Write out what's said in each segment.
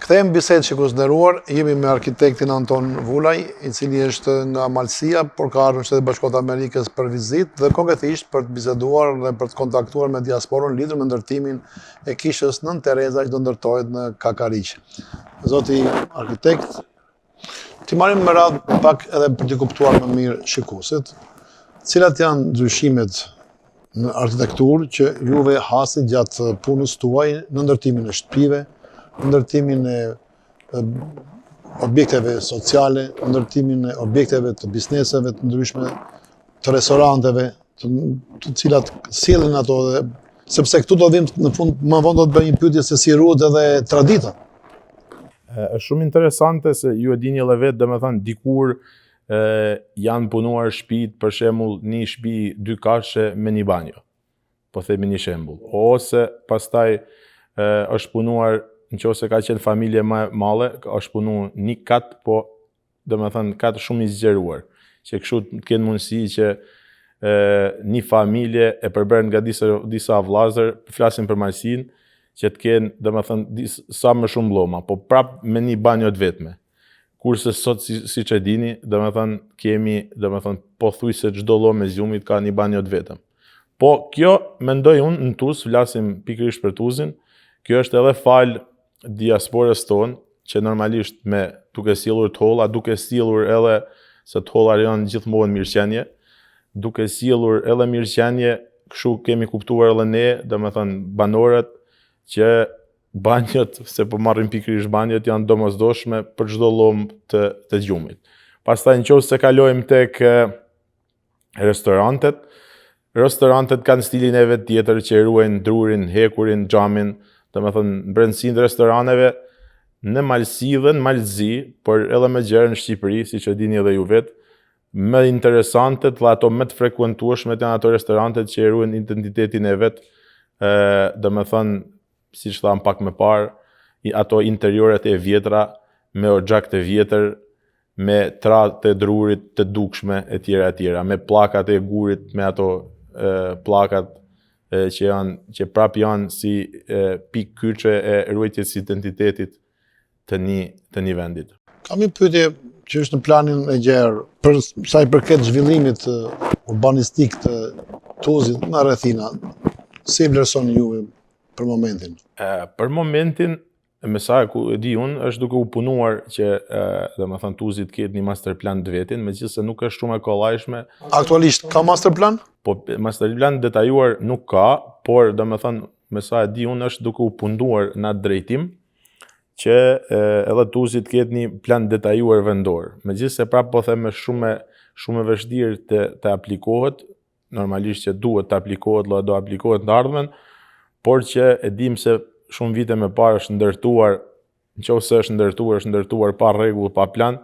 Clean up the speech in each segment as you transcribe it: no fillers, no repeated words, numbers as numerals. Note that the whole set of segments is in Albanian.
Kthejmë bisedë që konsideruar, jemi me arkitektin Anton Vulaj, i cili është nga Malësia, por ka ardhur në Shtetet Bashkuara të Amerikës për vizitë dhe konkretisht për të biseduar dhe për të kontaktuar me diasporën lidhur me ndërtimin e kishës Nën Tereza që do ndërtohet në Kakariq. Zoti arkitekt, ti marrim me radhë pak edhe për të kuptuar më mirë shikuesit, cilat janë ndryshimet në arkitekturë që juve hasni gjatë punës tuaj në ndërtimin e shtëpive, ndërtimin e objekteve sociale, ndërtimin e objekteve të bizneseve të ndryshme, të restoranteve, të cilat sjellin ato dhe sepse këtu do vim në fund më vonë do të bëjmë një pyetje se si ruhet edhe tradita. Është shumë interesante se ju e dini edhe vetë, domethënë dikur janë punuar shtëpitë, për shembull, një shtëpi 2 kashe me një banjo. Po themi një shembull. Ose pastaj është punuar nëse ka qenë familje më e madhe, është punuar një kat, po domethënë kat shumë i zgjeruar, që kështu të kenë mundësi që një familje e përbërë nga disa vllazër, flasin për Malësinë, që të kenë domethënë sa më shumë lloma, po prap me një banjo të vetme. Kurse sot siç e dini, domethënë kemi domethënë pothuajse çdo lloj me zgjumit ka një banjo të vetëm. Po kjo mendoj unë në Tuzë, flasim pikërisht për Tuzën, kjo është edhe fal diasporës tonë, që normalisht me duke sjellur tolla, duke sjellur edhe se tollat janë gjithmonë mirëqenie, duke sjellur edhe mirëqenie, kështu kemi kuptuar edhe ne, domethënë banorët, që banjët, se po marrim pikërisht banjët, janë domosdoshme për çdo lloj të gjumit. Pastaj nëse kalojmë tek restorantet kanë stilin e vet tjetër që ruajnë drurin, hekurin, xhamin, domethënë brendësinë e restoraneve në Malësi dhe në Malëzi, por edhe më gjerë në Shqipëri, siç e dini edhe ju vetë, më interesante dhe ato më të frekuentueshme janë ato restorantet që ruajnë identitetin e vet, domethënë, siç tham pak më parë, ato interioret e vjetra me oxhak të vjetër, me tratë të drurit të dukshme etj, me pllakat e gurit, me ato pllakat që prap janë si pikë kyçe e ruajtjes së identitetit të një vendit. Kam një pyetje që është në planin e gjerë për sa i përket zhvillimit urbanistik të Tuzit në rrethina. Si vlerësoni juve për momentin? Për momentin, me sa e di unë, është duke u punuar që domethënë Tuzi të ketë një master plan të vetin, megjithëse nuk është shumë e kollajshme. Aktualisht ka master plan? Po master plan detajuar nuk ka, por domethënë me sa e di unë është duke u punuar në atë drejtim që edhe Tuzi të ketë një plan detajuar vendor. Megjithëse prapë po them shumë e vështirë të aplikohet, normalisht që duhet të aplikohet, do aplikohet në ardhmen, por që e dim se shumë vite më parë është ndërtuar, nëse është ndërtuar pa rregull, pa plan,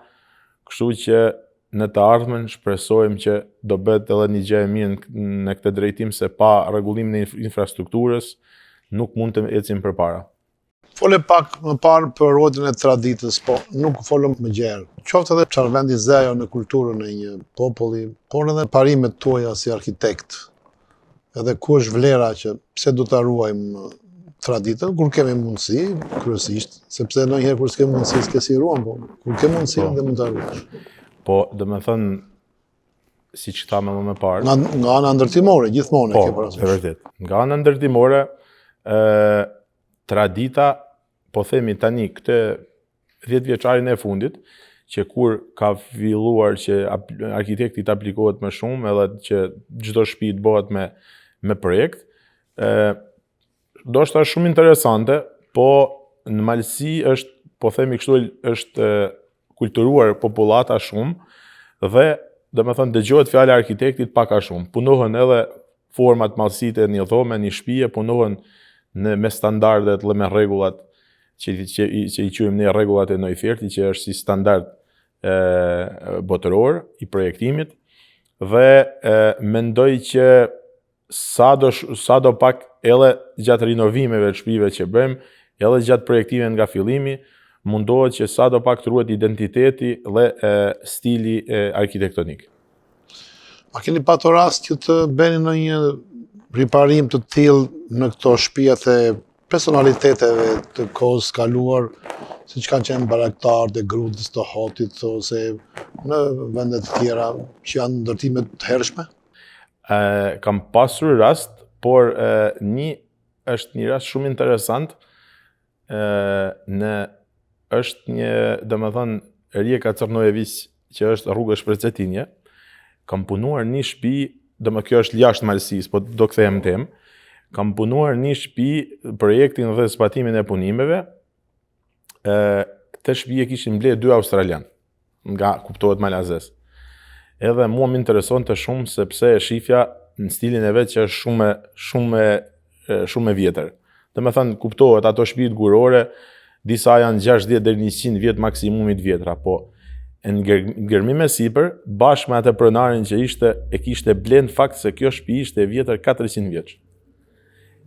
kështu që në të ardhmen shpresojmë që do bëhet edhe një gjë e mirë në këtë drejtim, se pa rregullimin e infrastrukturës nuk mund të ecim përpara. Fole pak më parë për ruajtjen e traditës, po nuk folëm më gjerë. Qoftë edhe çfarë vendi zëjo në kulturën e një populli, por edhe parimet tuaja si arkitekt. Edhe ku është vlera që pse do ta ruajmë traditën, kur kemi mundësi, kryesisht, sepse ndonjëherë kur s'ke mundësi, s'ke si ruan, po kur ke mundësi dhe mund ta ruash. Po, domethënë, siç thamë më parë. Nga ana ndërtimore, gjithmonë e ke parasysh. Po, e vërtet. Nga ana ndërtimore, tradita, po themi tani këtë 10 vjeçarin e fundit, që kur ka filluar që arkitektit aplikohet më shumë, edhe që çdo shtëpi të bëhet me projekt, do është shumë interesante, po në Malësi është, po themi kështu, është kulturuar popullata shumë, dhe domethënë dëgjohet fjala e arkitektit pak a shumë. Punohen edhe format mallësite, një dhome, një shtëpie, punohen me standardet dhe me rregullat që i quajmë ne rregullat e Neufertit, që është si standard botëror i projektimit, dhe mendoj që sa do pak edhe gjatë rinovimeve të shtëpive që bëjmë, edhe gjatë projektive nga fillimi, mundohet që sa do pak të ruhet identiteti dhe stili arkitektonik. A keni patur rast që të bëni në një riparim të tillë në këto shtëpiat e personaliteteve të kohës kaluar, siç kanë qenë baraktarët e Grudës, të Hotit, ose në vende të tjera që janë ndërtime të hershme? Kam pasur rast, por është një rast shumë interesant. Është një, domethënë, Rijeka Crnojevic, që është rruga Shprecetinje. Kam punuar një shtëpi, kjo është jashtë Malësisë, po do kthehem temë. Kam punuar një shtëpi, projektin dhe zbatimin e punimeve. Këtë shtëpi e kishin mbledh 2 australian, nga kuptohet Malazes. Edhe mua më interesonte shumë sepse e shifja në stilin e vet që është shumë e vjetër. Domethënë kuptohet ato shtëpitë gurore, disa janë 60 deri 100 vjet maksimumit vjetra, po në gërmim e sipër, bashkë me atë pronarin që e kishte blend fakt se kjo shtëpi ishte e vjetër 400 vjeç.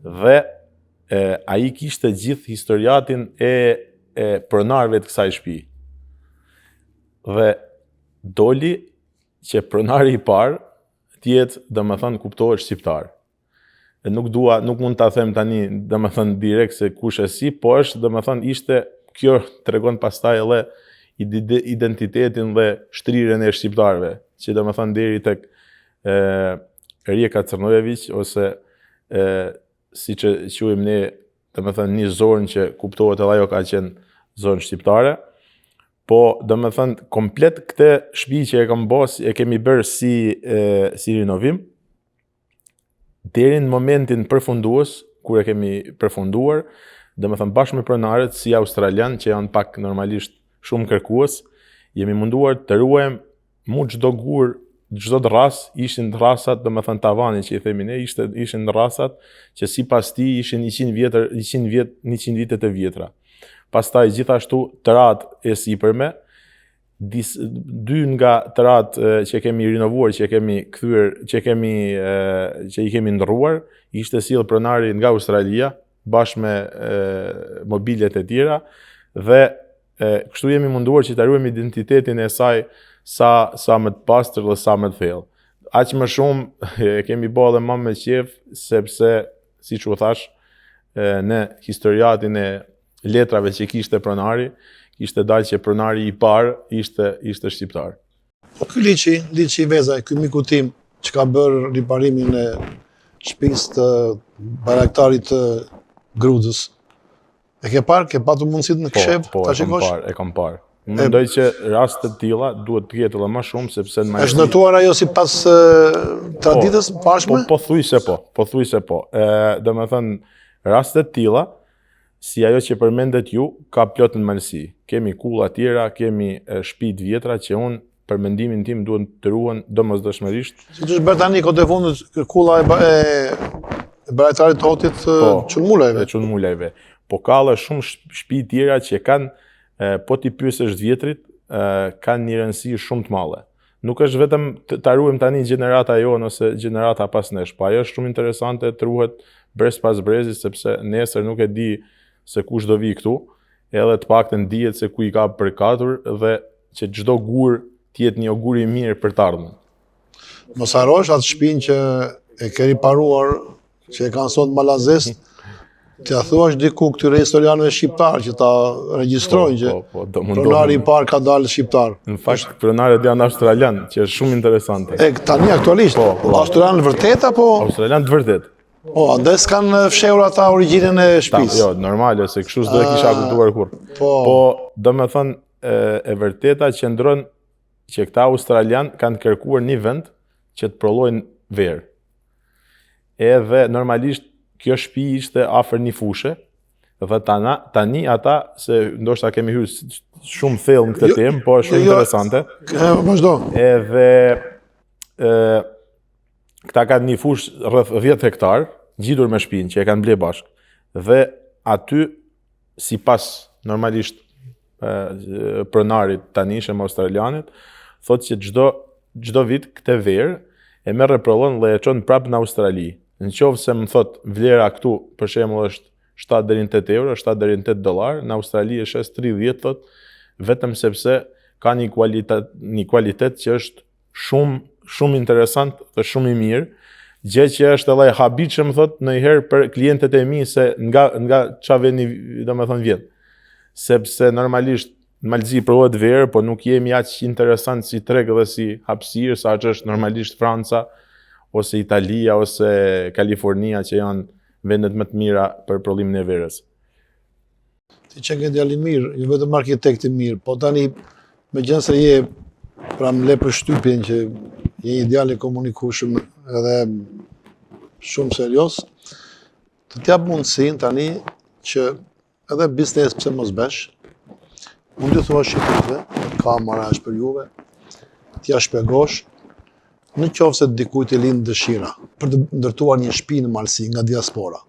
Dhe ai kishte gjithë historiatin e pronarëve të kësaj shtëpi. Dhe doli që pronari i parë tjetë, domethënë kuptohet shqiptar. Nuk mund ta them tani, domethënë direkt se kush e si, po është, domethënë ishte, kjo tregon pastaj edhe identitetin dhe shtrirjen e shqiptarëve, që domethënë deri tek Rijeka Crnojevic, ose siç e quajmë ne, domethënë një zonë që kuptohet edhe ajo ka qenë zonë shqiptare. Po, domethënë komplet këtë shtëpi që e kemi bërë si rinovim, deri në momentin përfundues, kur e kemi përfunduar, domethënë bashkë me pronarët si australian, që janë pak normalisht shumë kërkues, jemi munduar të ruajmë çdo gur, çdo rras, ishin rrasat, domethënë tavani që i themi ne, ishin rrasat që sipas tij ishin 100 vite të vjetra. Pastaj gjithashtu tërat e sipërme, 2 nga tërat që kemi rinovuar, që i kemi ndrruar, ishte sjell pronari nga Australia, bashkë me mobiljet e tjera, dhe kështu jemi munduar që të ruajmë identitetin e saj sa më të pastër dhe sa më të thellë. Aq më shumë e kemi bërë edhe më me qejf, sepse, siç u thash, në historiatin e letrave që kishte pronari, kishte dalë që pronari i parë ishte shqiptar. Po ky Liçi Vezaj, ky miku tim që ka bërë riparimin e shtëpisë të baraktarit të Grudës, e ke parë? Ke patur mundësi në Këshev ta shikosh? Po, e kam parë. Mendoj që raste të tilla duhet të ketë edhe më shumë, sepse në Është ndërtuar ajo sipas traditës pashme? Pothuajse po. Domethënë raste të tilla, si ajo që përmendet ju, ka plot në Malësi. Kemi kulla tjera, kemi shtëpi të vjetra që unë për mendimin tim duhet të ruhen domosdoshmërisht. Siç është bërë tani kohë të fundit kulla e baraktarit të Hotit Çunmulajve. Çunmulajve. Po ka edhe shumë shtëpi tjera që kanë, po ti pyesësh vjetrit, kanë një rëndësi shumë të madhe. Nuk është vetëm ta ruajmë tani gjenerata jonë ose gjenerata pas nesh, po ajo është shumë interesante të ruhet brez pas brezi, sepse nesër nuk e di se kush do vi këtu, edhe të paktën dihet se ku i ka përkatur dhe që çdo gur të jetë një augur i mirë për të ardhmen. Mos harrosh atë shtëpinë që e ke riparuar, që e kanë sot Malazes, t'ia thuash diku këtyre historianëve shqiptar që ta regjistrojnë që pronari i parë ka dalë shqiptar. Në fakt pronarët janë australian, që është shumë interesante. Tani aktualisht, australian vërtet apo? Australian të vërtet. Po, andaj s'kanë fshehur ata origjinën e shtëpisë. Jo, normale, se kështu s'do e kisha kuptuar kur. Po, domethënë e vërteta qëndron që këta australian kanë kërkuar një vend që të prollojnë verë. Edhe normalisht kjo shtëpi ishte afër një fushë, dhe tani ata, se ndoshta kemi hyrë shumë thellë në këtë temë, po është shumë interesante. Vazhdo. Edhe këta kanë një fushë rreth 10 hektar, gjitur me shtëpinë që e kanë bler bashkë. Dhe aty, sipas normalisht pronarit tanishëm australianit, thotë që çdo vit këtë verë e merr prollon dhe e çon prapë në Australi. Në qovë se më thot vlera këtu për shembull është 7 deri në 8 euro, 7 deri në 8 dollar, në Australi është 30 thot, vetëm sepse ka një kualitet që është shumë interesant dhe shumë i mirë, gjë që është edhe e habitshëm thot ndonjëherë për klientët e mi se nga çfarë vendi domethënë vjen. Sepse normalisht në Malzi provohet verë, po nuk jemi aq interesant si treg dhe si hapësirë sa që është normalisht Franca ose Italia ose Kalifornia që janë vendet më të mira për prodhimin e verës. Ti që ke djalë i mirë, jo vetëm arkitekt i mirë, po tani megjithëse je pra më le përshtypjen që je një djalë i komunikueshëm edhe shumë serioz, të t'jap mundësinë tani që edhe biznes pse mos bësh, mund t'ju thua shqiptarëve, kamera është për juve, t'ja shpjegosh, në qoftë se dikujt i lind dëshira për të ndërtuar një shtëpi në Malsi nga diaspora.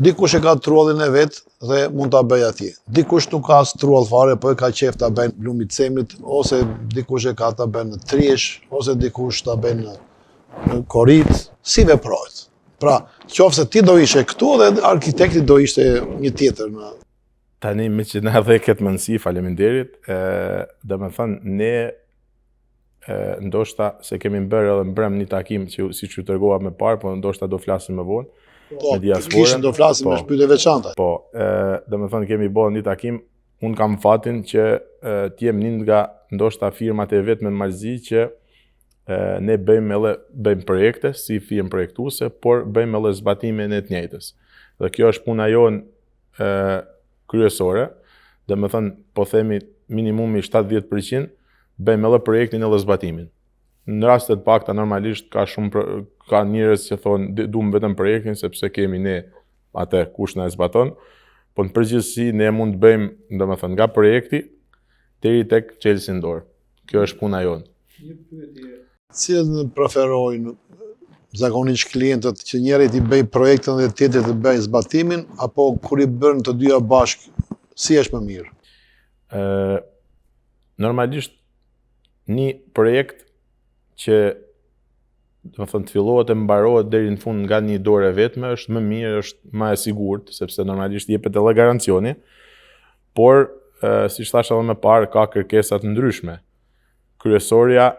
Dikush e ka trullin e vet dhe mund ta bëj atje. Dikush nuk ka as trull fare, po e ka qef ta bën Lumit Cemit, ose dikush e ka ta bën në Triesh, ose dikush ta bën në Korrit, si veprohet. Pra, qoftë se ti do ishe këtu dhe arkitekti do ishte një tjetër në. Tani me që na dhe këtë mundësi, faleminderit, domethënë ne ndoshta se kemi bërë edhe mbrëm një takim që siç u tregova më parë, po ndoshta do flasim më vonë. Po, kishin do flasim me shpytje veçanta. Po, domethënë kemi bërë një takim, unë kam fatin që t'jem një nga ndoshta firmat e vetme në Malzi që ne bëjmë projekte si firmë projektuese, por bëjmë edhe zbatimin e të njëjtës. Dhe kjo është puna jonë kryesore, domethënë po themi minimumi 70% bëjmë edhe projektin edhe zbatimin. Në rastet pakta normalisht ka njerëz që thonë duam vetëm projektin sepse kemi ne atë kush na e zbaton, po në përgjithësi ne mund të bëjmë domethënë nga projekti deri tek çelësi në dorë. Kjo është puna jonë. Cilët preferojnë zakonisht klientët që njëri t'i bëj projektin dhe tjetri të bëj zbatimin, apo kur i bën të dyja bashkë, si është më mirë? Normalisht një projekt që do të fillohet e mbarohet deri në fund nga një dorë e vetme është më mirë, është më e sigurt, sepse normalisht jepet edhe garancioni, por siç thash edhe më parë ka kërkesa të ndryshme. Kryesorja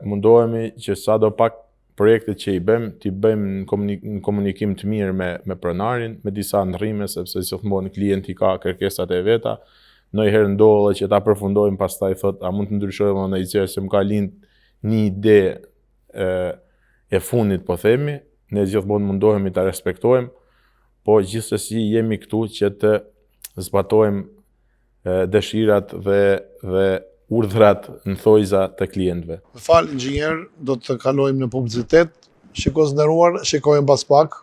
mundohemi që sadopak projektet që i bëjmë, t'i bëjmë në komunikim të mirë me pronarin, me disa ndrrime, sepse gjithmonë klienti ka kërkesat e veta. Ndonjëherë ndodhet që ta përfundojmë, pastaj thotë a mund të ndryshojmë në gjë se më ka lind një ide e fundit, po themi, ne gjithmonë mundohemi ta respektojmë, po gjithsesi jemi këtu që të zbatojmë dëshirat dhe urdhrat në thojza të klientëve. Me fal, inxhinier, do të kalojmë në publicitet. Shikoes nderuar, shikojmë pas pak.